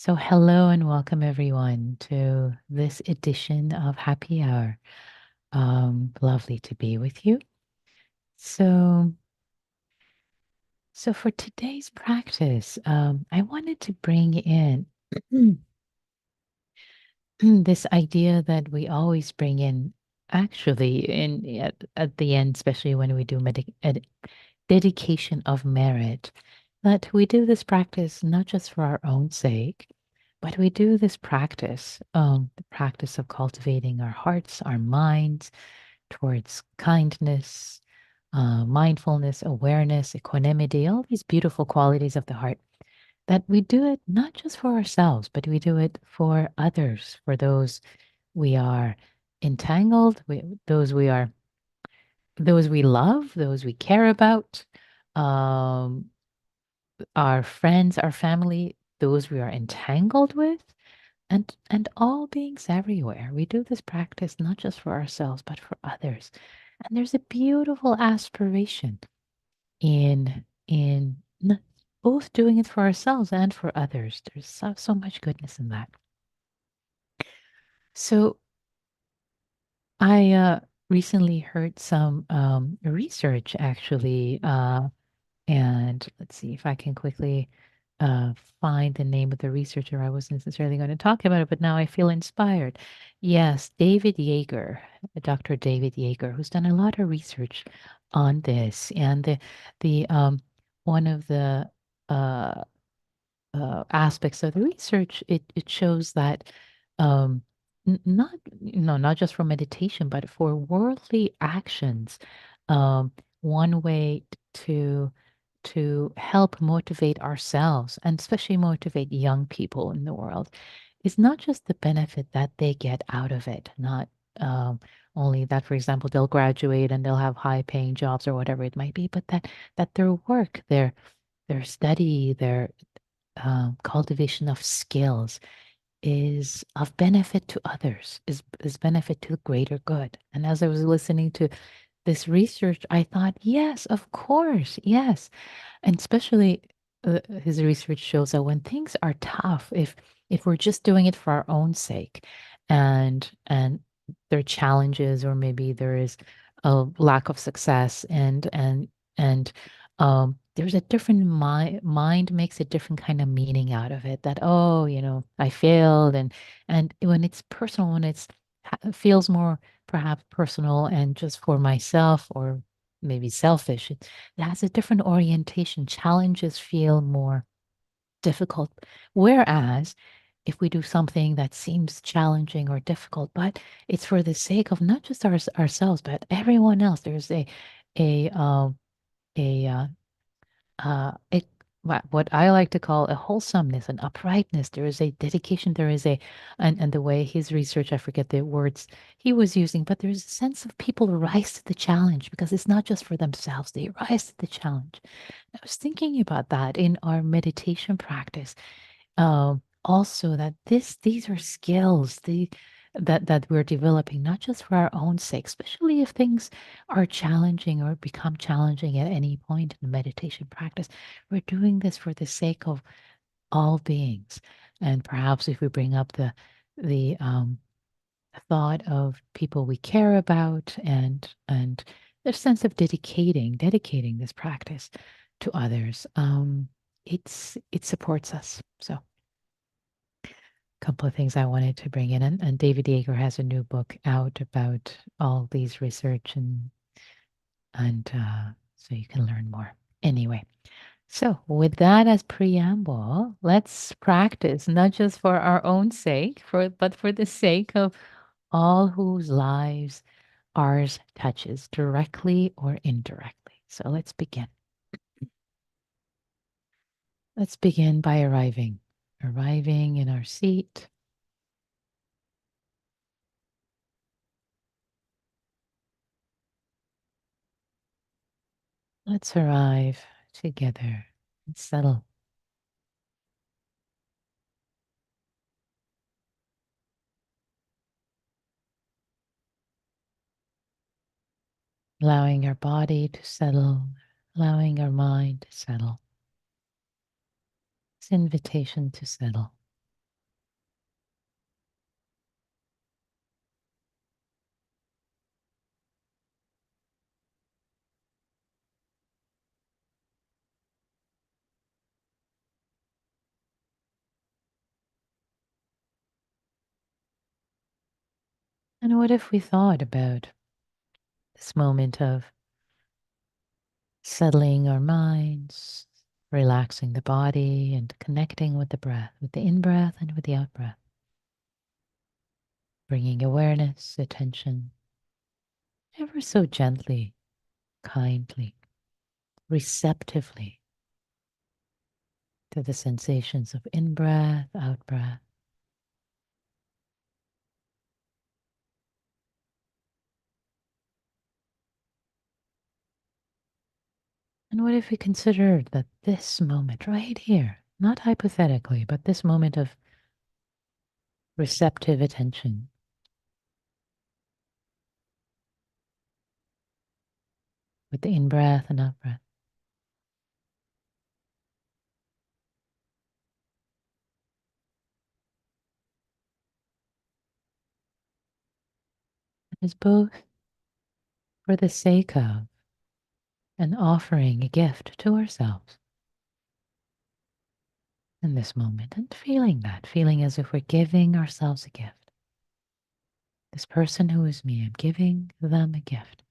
So, hello and welcome everyone to this edition of Happy Hour. Lovely to be with you. So, so for today's practice, I wanted to bring in this idea that we always bring in, actually, at the end, especially when we do dedication of merit, that we do this practice not just for our own sake, but we do this practice, the practice of cultivating our hearts, our minds towards kindness, mindfulness, awareness, equanimity, all these beautiful qualities of the heart, that we do it not just for ourselves, but we do it for others, for those we are entangled, those we love, those we care about, um, our friends, our family, those we are entangled with, and all beings everywhere. We do this practice not just for ourselves, but for others. And there's a beautiful aspiration in both doing it for ourselves and for others. There's so much goodness in that. So I recently heard some research actually, and let's see if I can quickly uh, find the name of the researcher. I wasn't necessarily going to talk about it, but now I feel inspired. Yes, David Yeager, Dr. David Yeager, who's done a lot of research on this, and the one of the uh, aspects of the research, it shows that um, not not just for meditation, but for worldly actions, um, one way to help motivate ourselves and especially motivate young people in the world is not just the benefit that they get out of it, not um, only that, for example, they'll graduate and they'll have high paying jobs or whatever it might be, but that their work, their study, their cultivation of skills is of benefit to others, is benefit to the greater good. And as I was listening to this research, I thought, yes, of course, yes. And especially his research shows that when things are tough, if we're just doing it for our own sake, and there are challenges, or maybe there is a lack of success, and there's a different mind makes a different kind of meaning out of it. That, oh, I failed, and when it's personal, when feels more perhaps personal and just for myself, or maybe selfish, it has a different orientation. Challenges feel more difficult. Whereas if we do something that seems challenging or difficult, but it's for the sake of not just ourselves, but everyone else, there's a a it what I like to call a wholesomeness, an uprightness. There is a dedication. There is and the way his research, I forget the words he was using, but there's a sense of people rise to the challenge because it's not just for themselves. They rise to the challenge. I was thinking about that in our meditation practice. Also that these are skills that we're developing not just for our own sake, especially if things are challenging or become challenging at any point in the meditation practice. We're doing this for the sake of all beings. And perhaps if we bring up the thought of people we care about, and the sense of dedicating this practice to others, it supports us. So couple of things I wanted to bring in. And David Yeager has a new book out about all these research, and so you can learn more. Anyway, so with that as preamble, let's practice not just for our own sake, but for the sake of all whose lives ours touches directly or indirectly. So let's begin. Let's begin by arriving in our seat. Let's arrive together and settle. Allowing our body to settle, allowing our mind to settle. It's an invitation to settle. And what if we thought about this moment of settling our minds, relaxing the body, and connecting with the breath, with the in breath and with the out breath, bringing awareness, attention, ever so gently, kindly, receptively to the sensations of in breath, out breath. And what if we considered that this moment right here, not hypothetically, but this moment of receptive attention with the in breath and out breath is both for the sake of and offering a gift to ourselves in this moment and feeling that, feeling as if we're giving ourselves a gift. This person who is me, I'm giving them a gift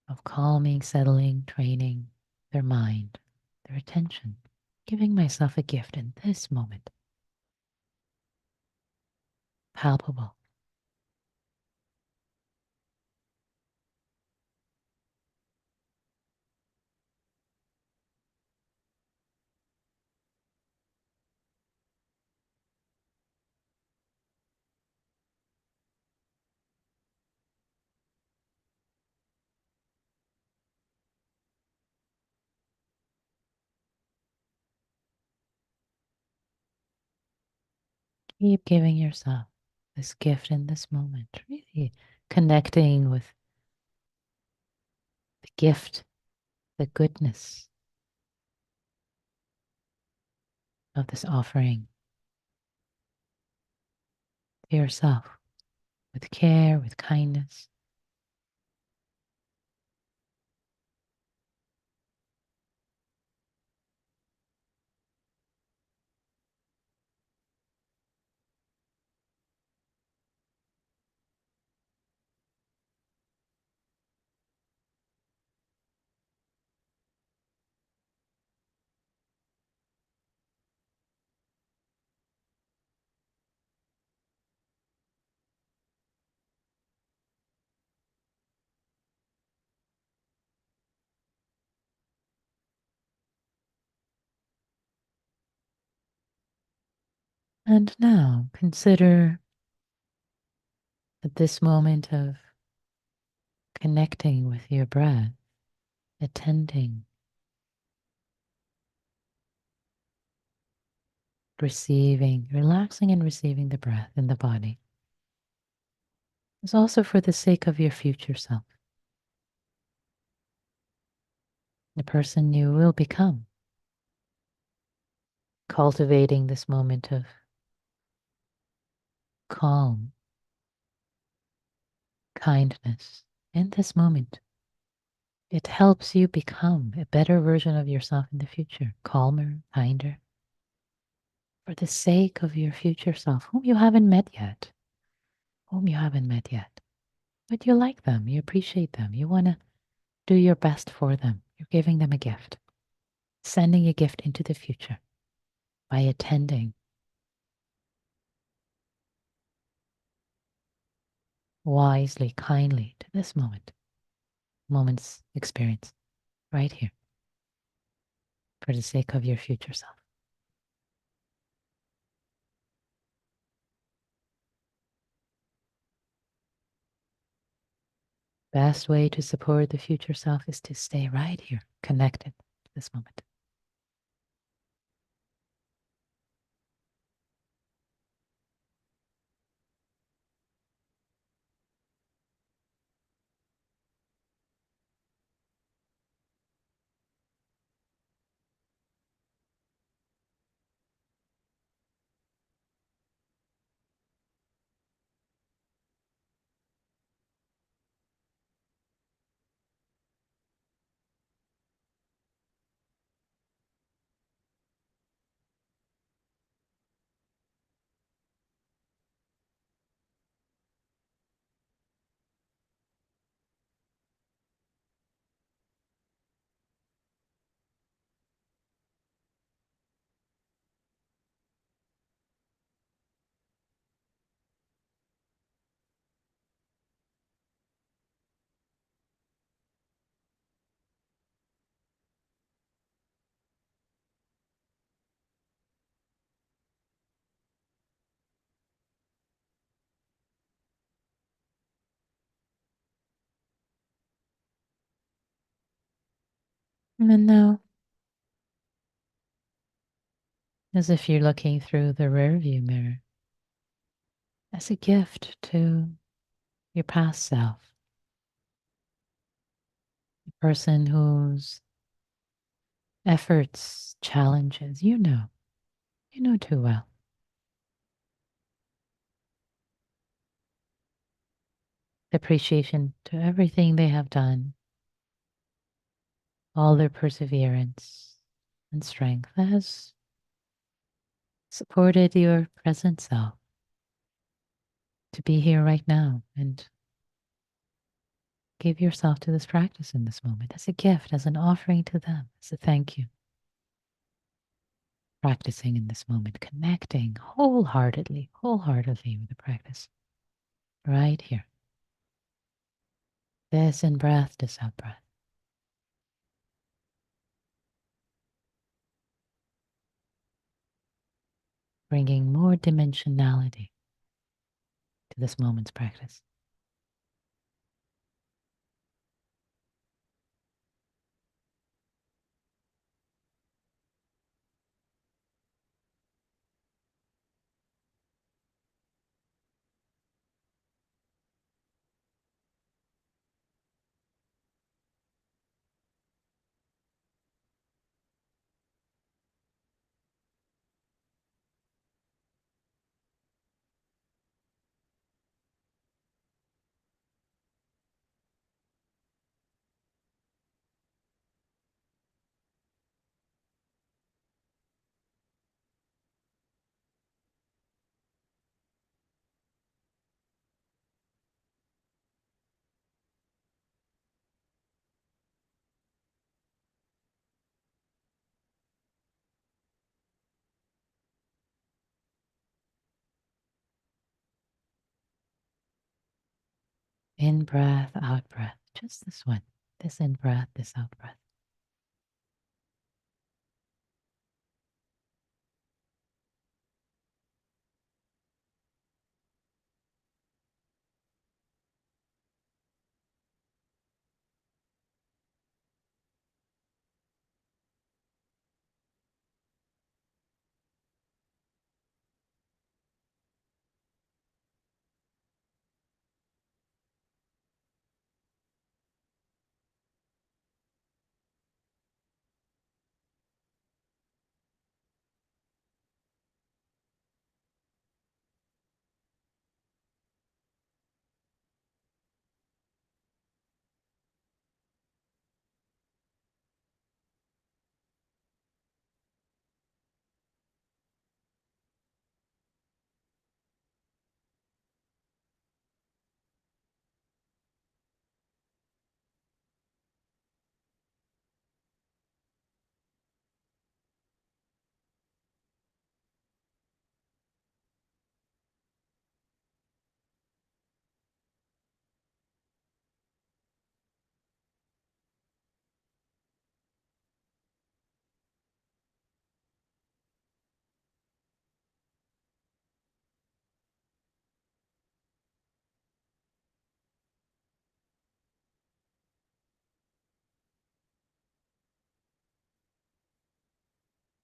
of calming, settling, training their mind, their attention, giving myself a gift in this moment, palpable. Keep giving yourself this gift in this moment, really connecting with the gift, the goodness of this offering to yourself with care, with kindness. And now consider that this moment of connecting with your breath, attending, receiving, relaxing and receiving the breath in the body is also for the sake of your future self, the person you will become, cultivating this moment of calm, kindness in this moment. It helps you become a better version of yourself in the future, calmer, kinder, for the sake of your future self, whom you haven't met yet, whom you haven't met yet. But you like them, you appreciate them, you want to do your best for them. You're giving them a gift, sending a gift into the future by attending wisely, kindly to this moment's experience right here for the sake of your future self. Best way to support the future self is to stay right here, connected to this moment. And then now, as if you're looking through the rearview mirror, as a gift to your past self, the person whose efforts, challenges, you know too well. Appreciation to everything they have done, all their perseverance and strength that has supported your present self to be here right now and give yourself to this practice in this moment as a gift, as an offering to them, as a thank you. Practicing in this moment, connecting wholeheartedly with the practice right here. This in breath, this out breath. Bringing more dimensionality to this moment's practice. In breath, out breath. Just this one. This in breath, this out breath.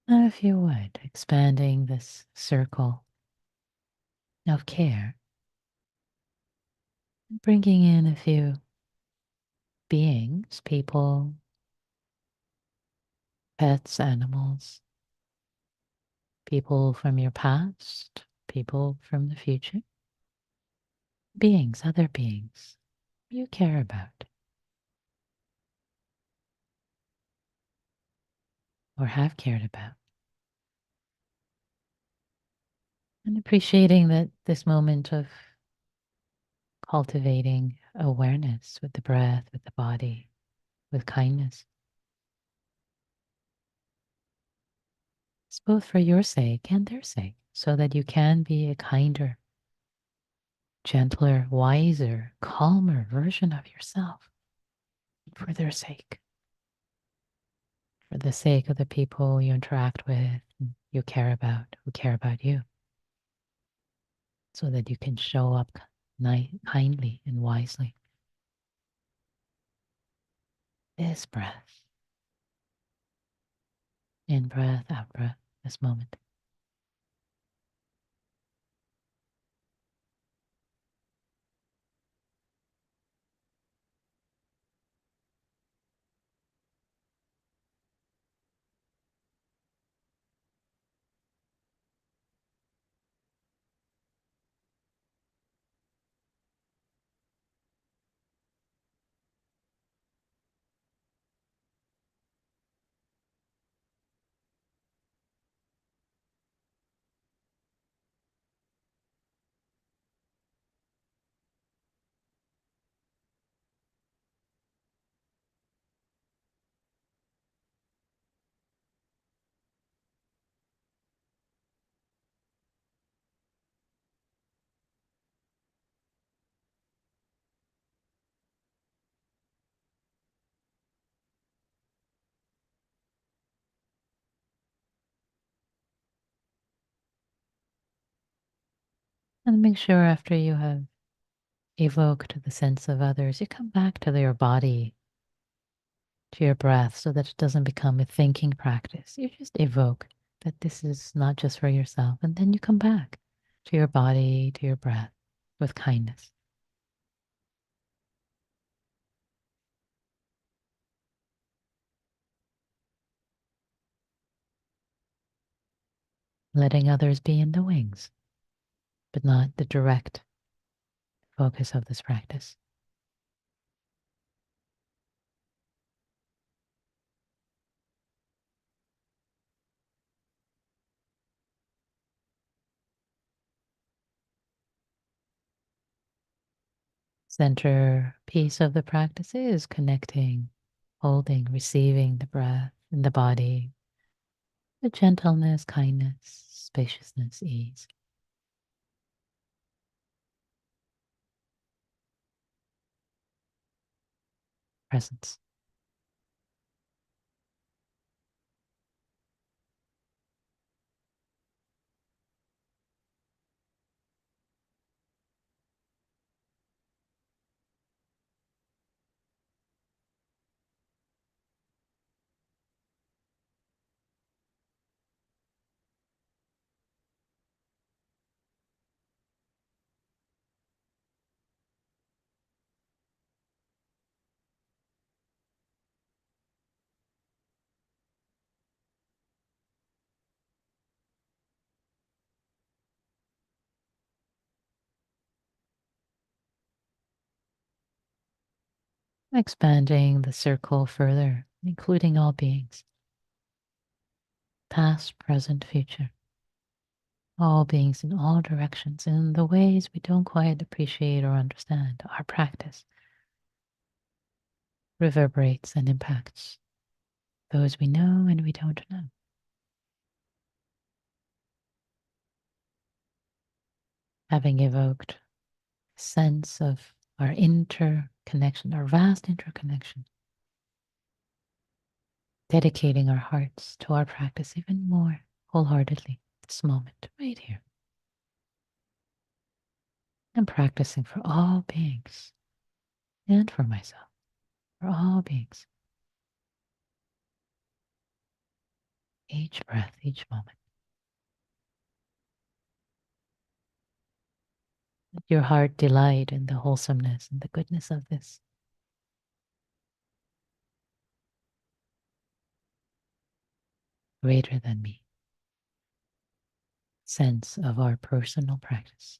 Now, if you would, expanding this circle of care, bringing in a few beings, people, pets, animals, people from your past, people from the future, beings, other beings you care about or have cared about. And appreciating that this moment of cultivating awareness with the breath, with the body, with kindness, it's both for your sake and their sake, so that you can be a kinder, gentler, wiser, calmer version of yourself for their sake, for the sake of the people you interact with, you care about, who care about you, so that you can show up kindly and wisely. This breath. In breath, out breath, this moment. And make sure after you have evoked the sense of others, you come back to your body, to your breath, so that it doesn't become a thinking practice. You just evoke that this is not just for yourself, and then you come back to your body, to your breath with kindness. Letting others be in the wings, but not the direct focus of this practice. Center piece of the practice is connecting, holding, receiving the breath in the body, the gentleness, kindness, spaciousness, ease, presence. Expanding the circle further, including all beings, past, present, future, all beings in all directions, in the ways we don't quite appreciate or understand. Our practice reverberates and impacts those we know and we don't know. Having evoked a sense of our interconnection, our vast interconnection, dedicating our hearts to our practice even more wholeheartedly this moment, right here. I'm practicing for all beings and for myself, for all beings, each breath, each moment. Let your heart delight in the wholesomeness and the goodness of this. Greater than me sense of our personal practice.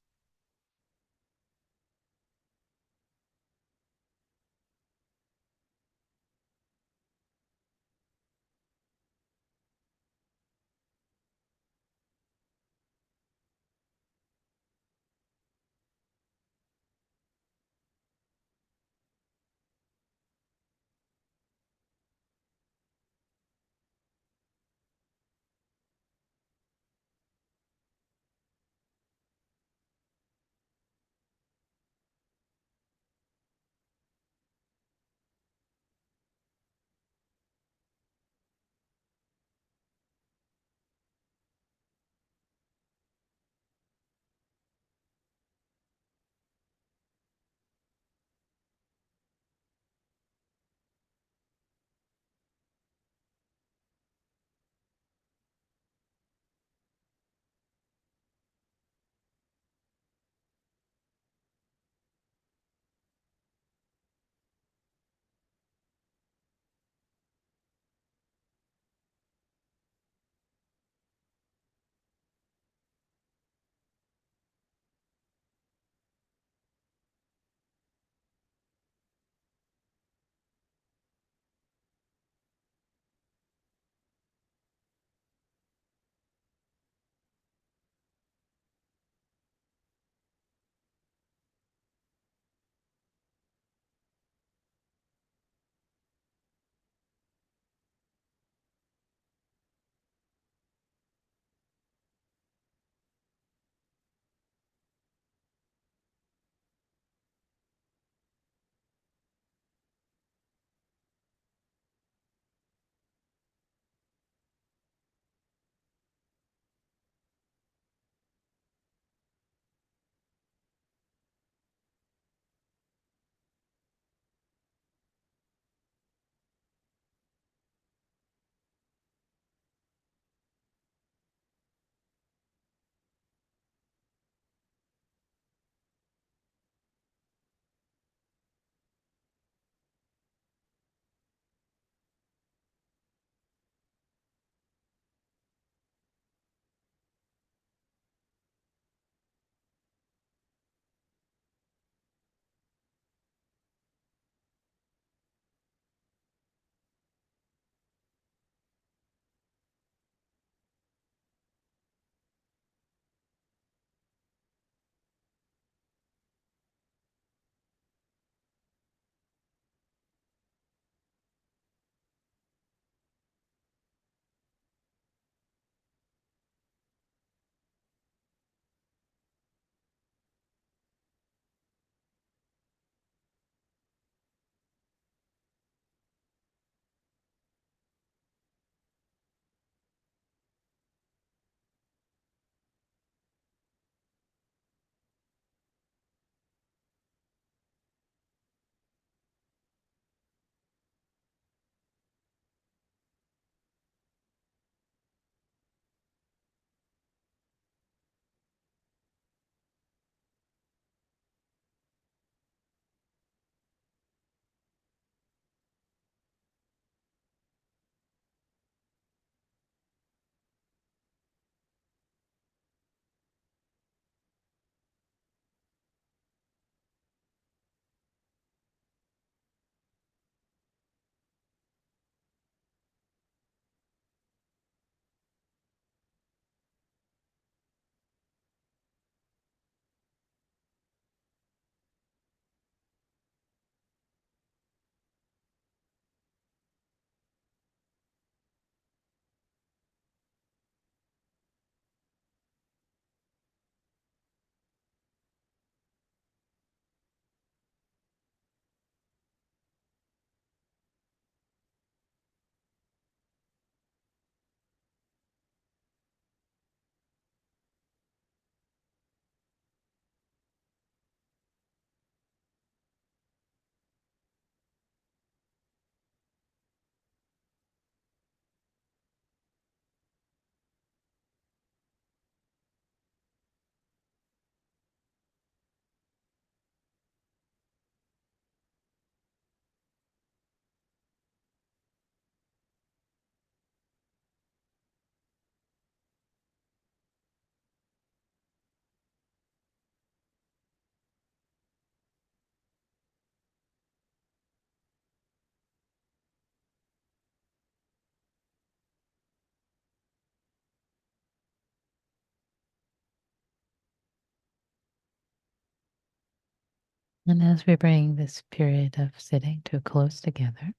And as we bring this period of sitting to a close together,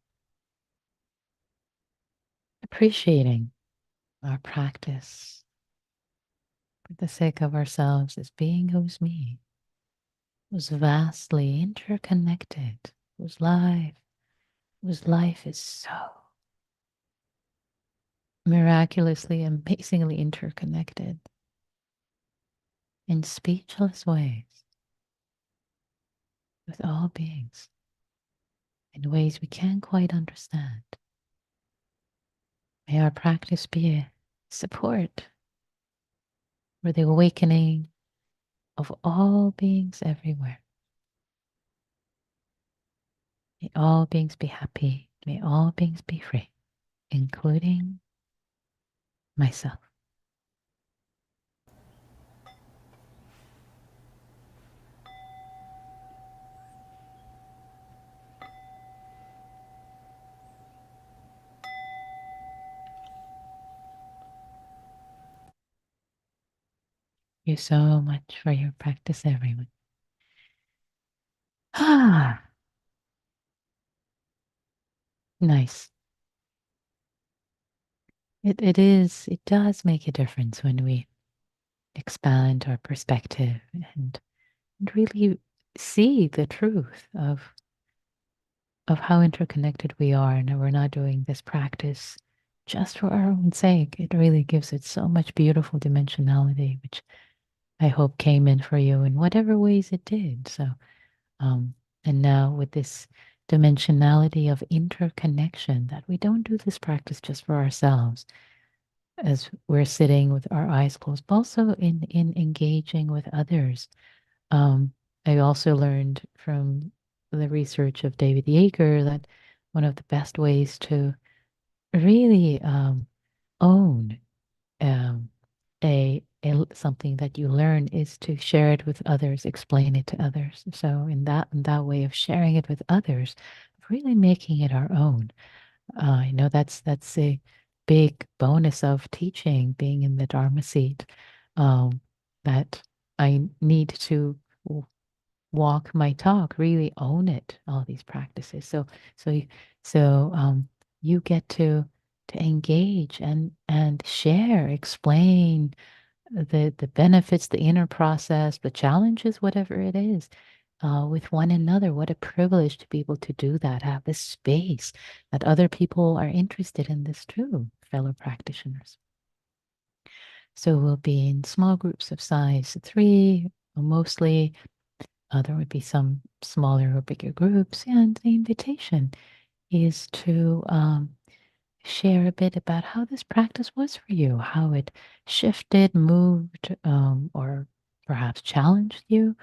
appreciating our practice for the sake of ourselves as being who's me, who's vastly interconnected, whose life is so miraculously, amazingly interconnected in speechless ways with all beings in ways we can't quite understand. May our practice be a support for the awakening of all beings everywhere. May all beings be happy. May all beings be free, including myself. Thank you so much for your practice, everyone. Ah, nice. It does make a difference when we expand our perspective and really see the truth of how interconnected we are, and we're not doing this practice just for our own sake. It really gives it so much beautiful dimensionality, which I hope came in for you in whatever ways it did. So, um, and now with this dimensionality of interconnection, that we don't do this practice just for ourselves as we're sitting with our eyes closed, but also in engaging with others. Um, I also learned from the research of David Yeager that one of the best ways to really own um, something that you learn is to share it with others, explain it to others. So in that way of sharing it with others, really making it our own. That's a big bonus of teaching, being in the Dharma seat. Um, that I need to walk my talk, really own it, all these practices. So you- so you get to engage and share, explain the benefits, the inner process, the challenges, whatever it is, with one another. What a privilege to be able to do that, have this space that other people are interested in this too, fellow practitioners. So we'll be in small groups of size 3, mostly. There would be some smaller or bigger groups, and the invitation is to share a bit about how this practice was for you, how it shifted, moved, or perhaps challenged you.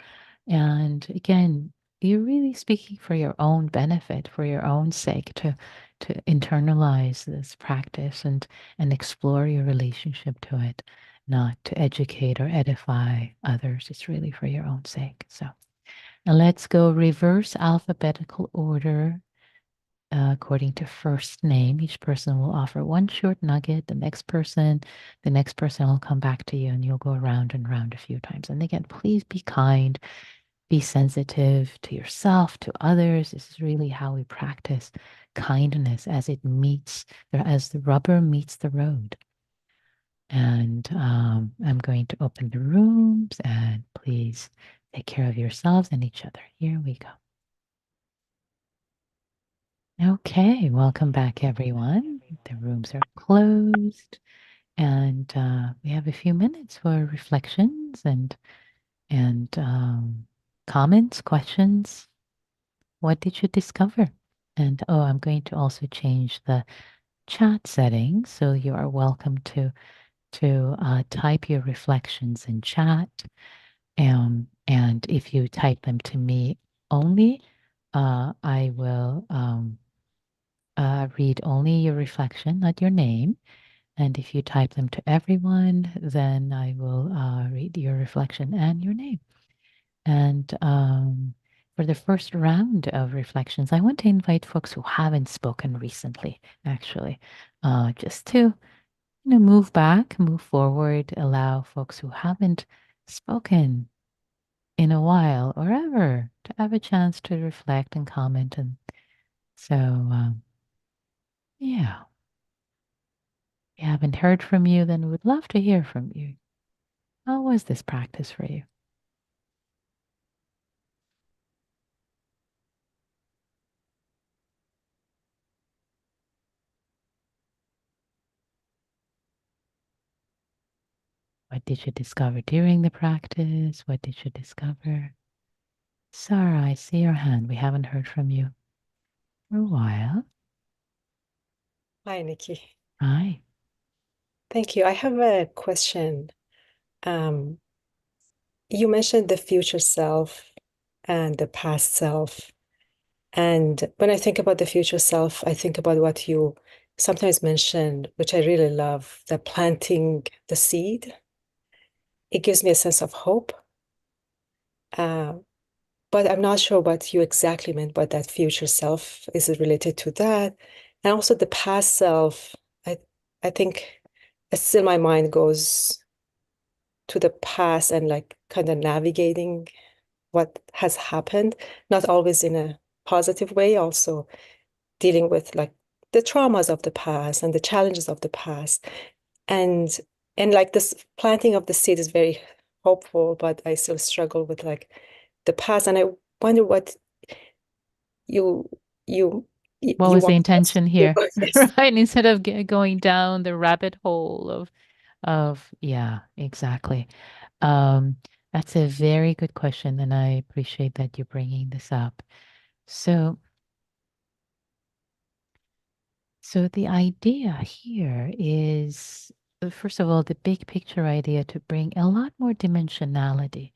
And again, you're really speaking for your own benefit, for your own sake, to internalize this practice and explore your relationship to it, not to educate or edify others. It's really for your own sake. So now let's go reverse alphabetical order according to first name. Each person will offer one short nugget. The next person will come back to you, and you'll go around and around a few times. And again, please be kind, be sensitive to yourself, to others. This is really how we practice kindness as the rubber meets the road. And I'm going to open the rooms, and please take care of yourselves and each other. Here we go. Okay, welcome back, everyone. The rooms are closed, and we have a few minutes for reflections and comments, questions. What did you discover? And oh, I'm going to also change the chat settings, so you are welcome to type your reflections in chat. And if you type them to me only, I will read only your reflection, not your name. And if you type them to everyone, then I will read your reflection and your name. And for the first round of reflections, I want to invite folks who haven't spoken recently, actually, just to move back, move forward, allow folks who haven't spoken in a while or ever to have a chance to reflect and comment. And so, yeah, we haven't heard from you, then we would love to hear from you. How was this practice for you? What did you discover during the practice? What did you discover? Sarah, I see your hand. We haven't heard from you for a while. Hi, Nikki. Hi. Thank you. I have a question. Um, you mentioned the future self and the past self. And when I think about the future self, I think about what you sometimes mention, which I really love, the planting the seed. It gives me a sense of hope. Uh, but I'm not sure what you exactly meant by that future self. Is it related to that? And also the past self, I I think still my mind goes to the past and like kind of navigating what has happened, not always in a positive way, also dealing with like the traumas of the past and the challenges of the past. And like this planting of the seed is very hopeful, but I still struggle with like the past. And I wonder what you you What you was the want us to intention do. here? Yes. Right? Instead of going down the rabbit hole yeah, exactly. Um, that's a very good question, and I appreciate that you're bringing this up. So, so the idea here is, first of all, the big picture idea to bring a lot more dimensionality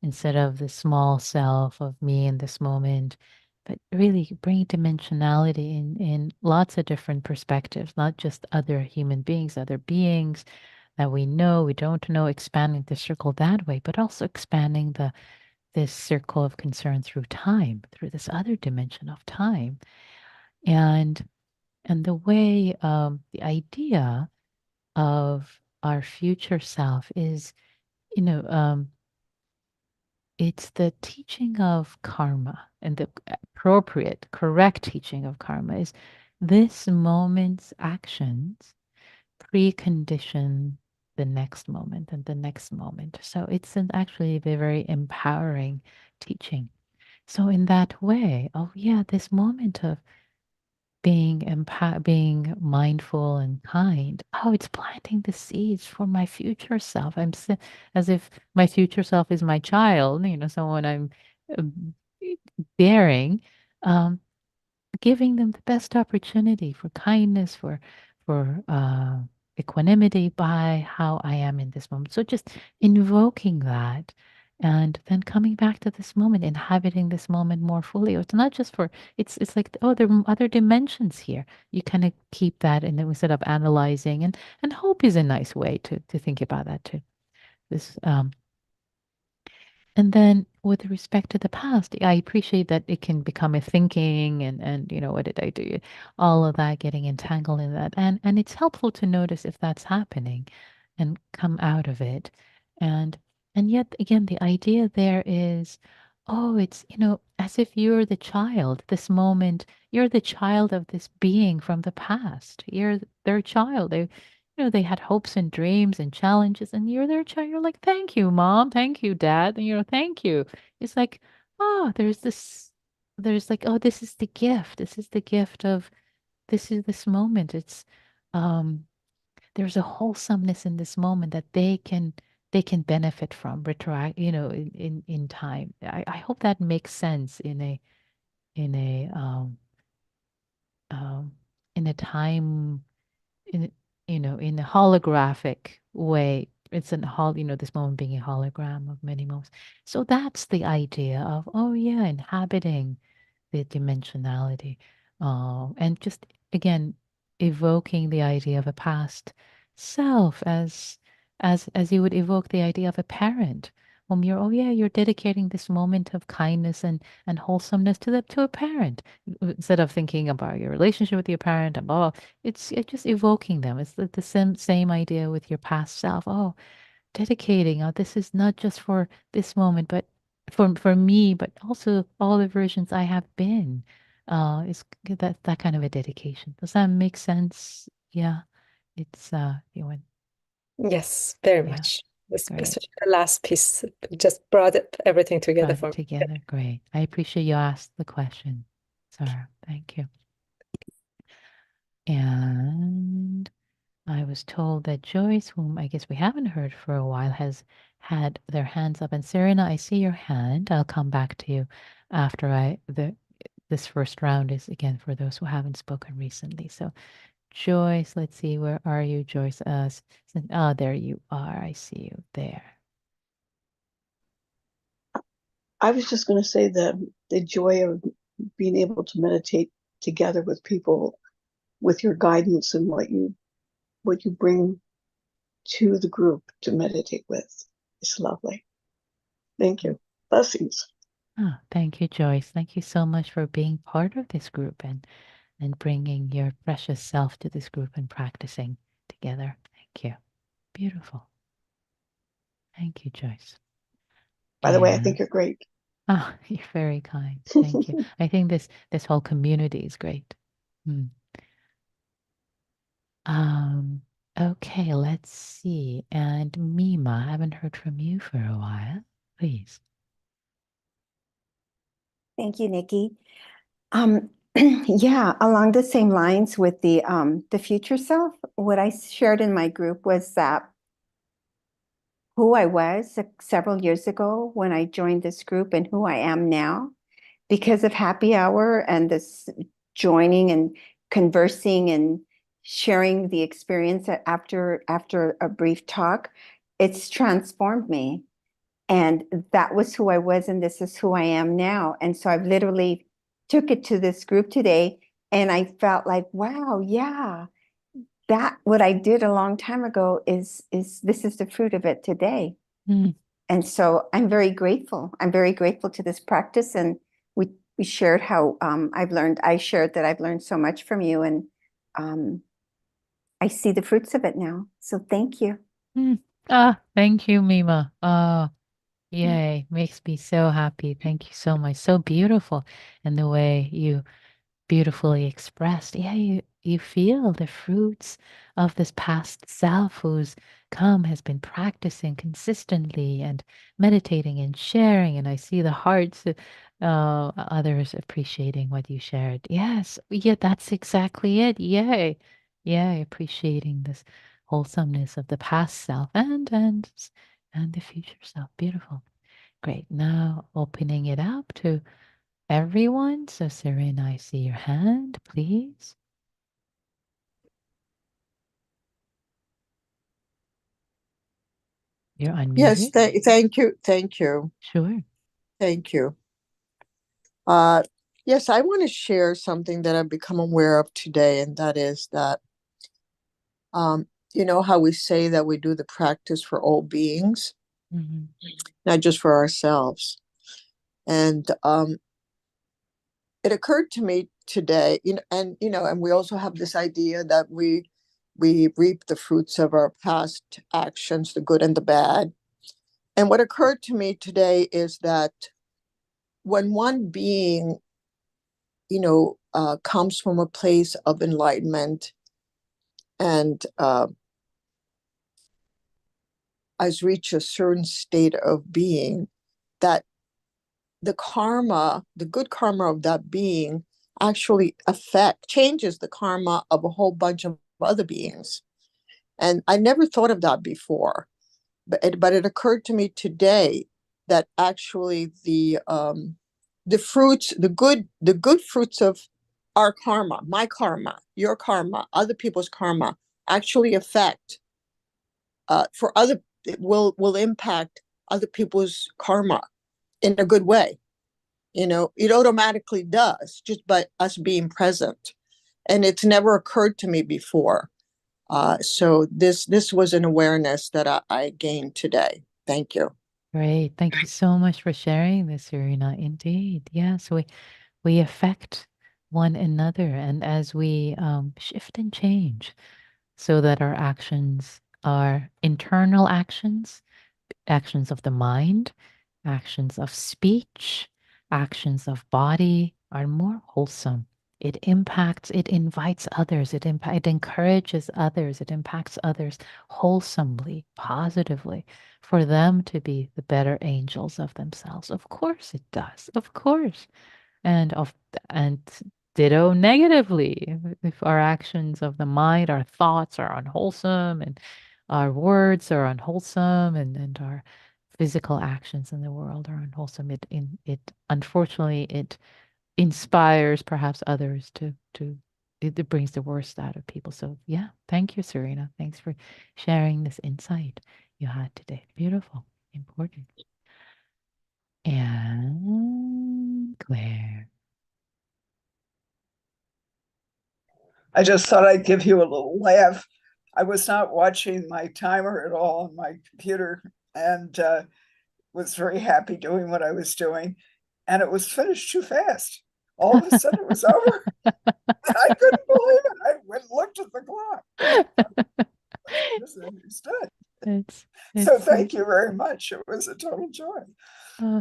instead of the small self of me in this moment, but really bring dimensionality in lots of different perspectives, not just other human beings, other beings that we know, we don't know, expanding the circle that way, but also expanding the this circle of concern through time, through this other dimension of time. And the way the idea of our future self is, you know, it's the teaching of karma, and the appropriate, correct teaching of karma is this moment's actions precondition the next moment and the next moment. So it's actually a very empowering teaching. So in that way, oh yeah, this moment of being mindful and kind, oh, it's planting the seeds for my future self. As if my future self is my child, someone I'm uh, bearing. Um, Giving them the best opportunity for kindness, for equanimity by how I am in this moment. So just invoking that, and then coming back to this moment, inhabiting this moment more fully. It's not just for it's like, oh, there are other dimensions here. You kind of keep that, and then we set up analyzing, and hope is a nice way to think about that too. This And then with respect to the past, I appreciate that it can become a thinking, and what did I do? All of that, getting entangled in that. And it's helpful to notice if that's happening and come out of it. And and yet again, the idea there is, oh, it's, as if you're the child, this moment, you're the child of this being from the past. You're their child. They had hopes and dreams and challenges, and you're their child. You're like, thank you, mom. Thank you, dad. And thank you. It's like, oh, there's like, oh, this is the gift. This is the gift of, this is this moment. Um, there's a wholesomeness in this moment that they can benefit from retroact, in time. I hope that makes sense in a, um, in a time, in in a holographic way. It's an this moment being a hologram of many moments. So that's the idea of, oh yeah, inhabiting the dimensionality, and just again evoking the idea of a past self as you would evoke the idea of a parent. You're, oh yeah, you're dedicating this moment of kindness and wholesomeness to a parent, instead of thinking about your relationship with your parent and blah, blah. It's just evoking them. It's the same idea with your past self. Oh, dedicating. Oh, this is not just for this moment, but for me, but also all the versions I have been. Is that kind of a dedication. Does that make sense? Yeah. It's you went, Yes, very yeah, much. great. Especially the last piece just brought everything together Brought for it me. together. Great. I appreciate you asked the question, Sarah. Thank you. And I was told that Joyce, whom I guess we haven't heard for a while, has had their hands up. And Serena, I see your hand. I'll come back to you after I the this first round is again for those who haven't spoken recently. So Joyce, let's see, where are you, Joyce? There you are. I see you there. I was just going to say the joy of being able to meditate together with people with your guidance and what you bring to the group to meditate with is lovely. Thank you. Blessings. Oh, thank you, Joyce. Thank you so much for being part of this group and bringing your precious self to this group and practicing together. Thank you. Beautiful. Thank you, Joyce. By the way, I And think you're great. oh, you're very kind. Thank you. I think this whole community is great. Hmm. Um, okay, let's see. And Mima, I haven't heard from you for a while. Please. Thank you, Nikki. Um, yeah, along the same lines with the future self, what I shared in my group was that who I was several years ago when I joined this group and who I am now because of happy hour and this joining and conversing and sharing the experience after a brief talk, it's transformed me. And that was who I was, and this is who I am now. And so I've literally took it to this group today, and I felt like, wow, yeah, that what I did a long time ago is this is the fruit of it today. Hmm. And so I'm very grateful. I'm very grateful to this practice, and we shared how I've learned. I shared that I've learned so much from you, and um, I see the fruits of it now. So thank you. Hmm. Ah, thank you, Mima. Oh, yay. Makes me so happy. Thank you so much. So beautiful. And the way you beautifully expressed. Yeah, you feel the fruits of this past self who's has been practicing consistently and meditating and sharing. And I see the hearts of others appreciating what you shared. Yes, yeah, that's exactly it. Yay. Yay, appreciating this wholesomeness of the past self and the future self. Beautiful. Great. Now opening it up to everyone. So, Serena, I see your hand, please. You're Yes, unmuted. thank you. Thank you. Sure. Thank you. Uh, yes, I want to share something that I've become aware of today, and that is that, you know, how we say that we do the practice for all beings, Hmm. not just for ourselves. And it occurred to me today, and we also have this idea that we reap the fruits of our past actions, the good and the bad. And what occurred to me today is that when one being, comes from a place of enlightenment and has reached a certain state of being, that the good karma of that being actually affect changes the karma of a whole bunch of other beings. And I never thought of that before, but it occurred to me today that actually the fruits, the good fruits of our karma, my karma, your karma, other people's karma, actually affect for other it will impact other people's karma in a good way. It automatically does just by us being present, and it's never occurred to me before. So this was an awareness that I gained today. Thank you. Great. Thank you so much for sharing this, Serena. Indeed. Yes, we affect one another, and as we shift and change so that our actions are internal actions, actions of the mind, actions of speech, actions of body are more wholesome. It impacts, it invites others, it encourages others, it impacts others wholesomely, positively, for them to be the better angels of themselves. Of course it does. Of course. And of and ditto negatively. If our actions of the mind, our thoughts are unwholesome and our words are unwholesome and our physical actions in the world are unwholesome, it unfortunately it inspires perhaps others it brings the worst out of people. So yeah, thank you, Serena. Thanks for sharing this insight you had today. Beautiful, important. And Claire. I just thought I'd give you a little laugh. I was not watching my timer at all on my computer and was very happy doing what I was doing. And it was finished too fast. All of a sudden it was over. I couldn't believe it. I went and looked at the clock. I misunderstood. It's So it's thank you very much. It was a total joy.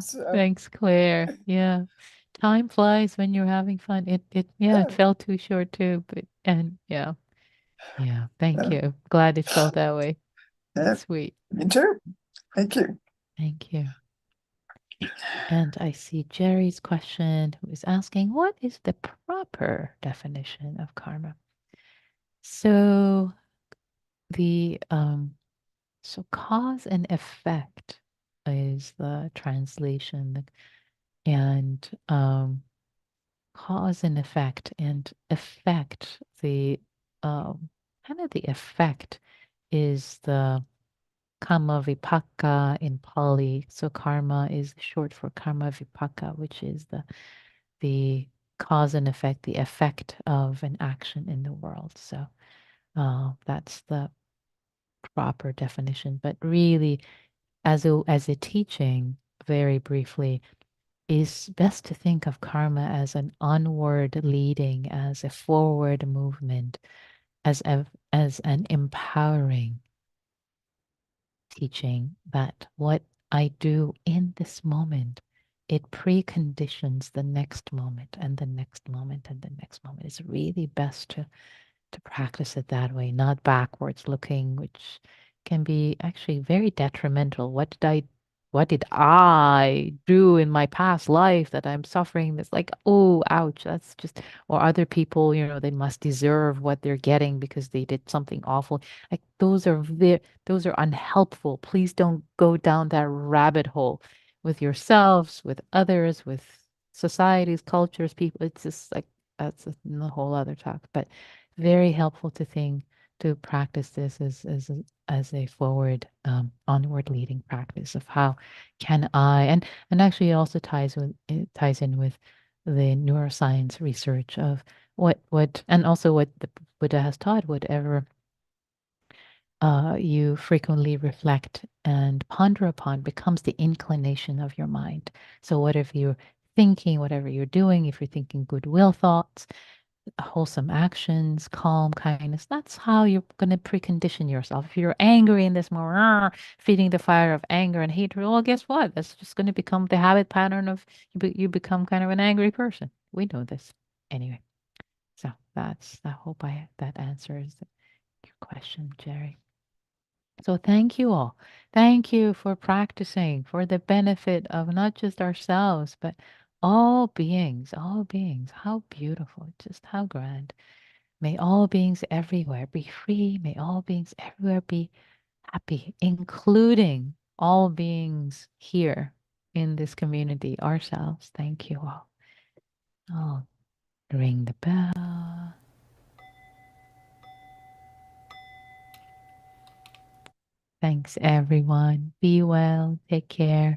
So thanks, Claire. Yeah. Time flies when you're having fun. Yeah, it yeah, felt too short too, but and yeah. Yeah. Thank yeah, you. Glad it felt that way. yeah. Sweet. Me too. Thank you. Thank you. And I see Jerry's question who is asking, what is the proper definition of karma? So the so cause and effect is the translation and cause and effect the kind of the effect is the karma vipaka in Pali. So karma is short for karma vipaka, which is the cause and effect, the effect of an action in the world. So that's the proper definition. But really, as a teaching, very briefly, is best to think of karma as an onward leading, as a forward movement, as an empowering teaching that what I do in this moment, it preconditions the next moment and the next moment and the next moment. It's really best to practice it that way, not backwards looking, which can be actually very detrimental. What did I do in my past life that I'm suffering this? Like, oh, ouch, that's just, or other people, they must deserve what they're getting because they did something awful. Like those are unhelpful. Please don't go down that rabbit hole with yourselves, with others, with societies, cultures, people. It's just like that's a whole other talk. But very helpful to practice this as a forward onward leading practice of how can I and actually it also ties in with the neuroscience research of what and also what the Buddha has taught. Whatever you frequently reflect and ponder upon becomes the inclination of your mind. So whatever you're thinking, whatever you're doing, if you're thinking goodwill thoughts, wholesome actions, calm, kindness. That's how you're going to precondition yourself. If you're angry in this moment, feeding the fire of anger and hatred, well, guess what? That's just going to become the habit pattern of you become kind of an angry person. We know this. Anyway, so I hope that answers your question, Jerry. So thank you all. Thank you for practicing for the benefit of not just ourselves, but all beings, all beings. How beautiful, just how grand. May all beings everywhere be free. May all beings everywhere be happy, including all beings here in this community, ourselves. Thank you all. Oh, ring the bell. Thanks, everyone. Be well. Take care.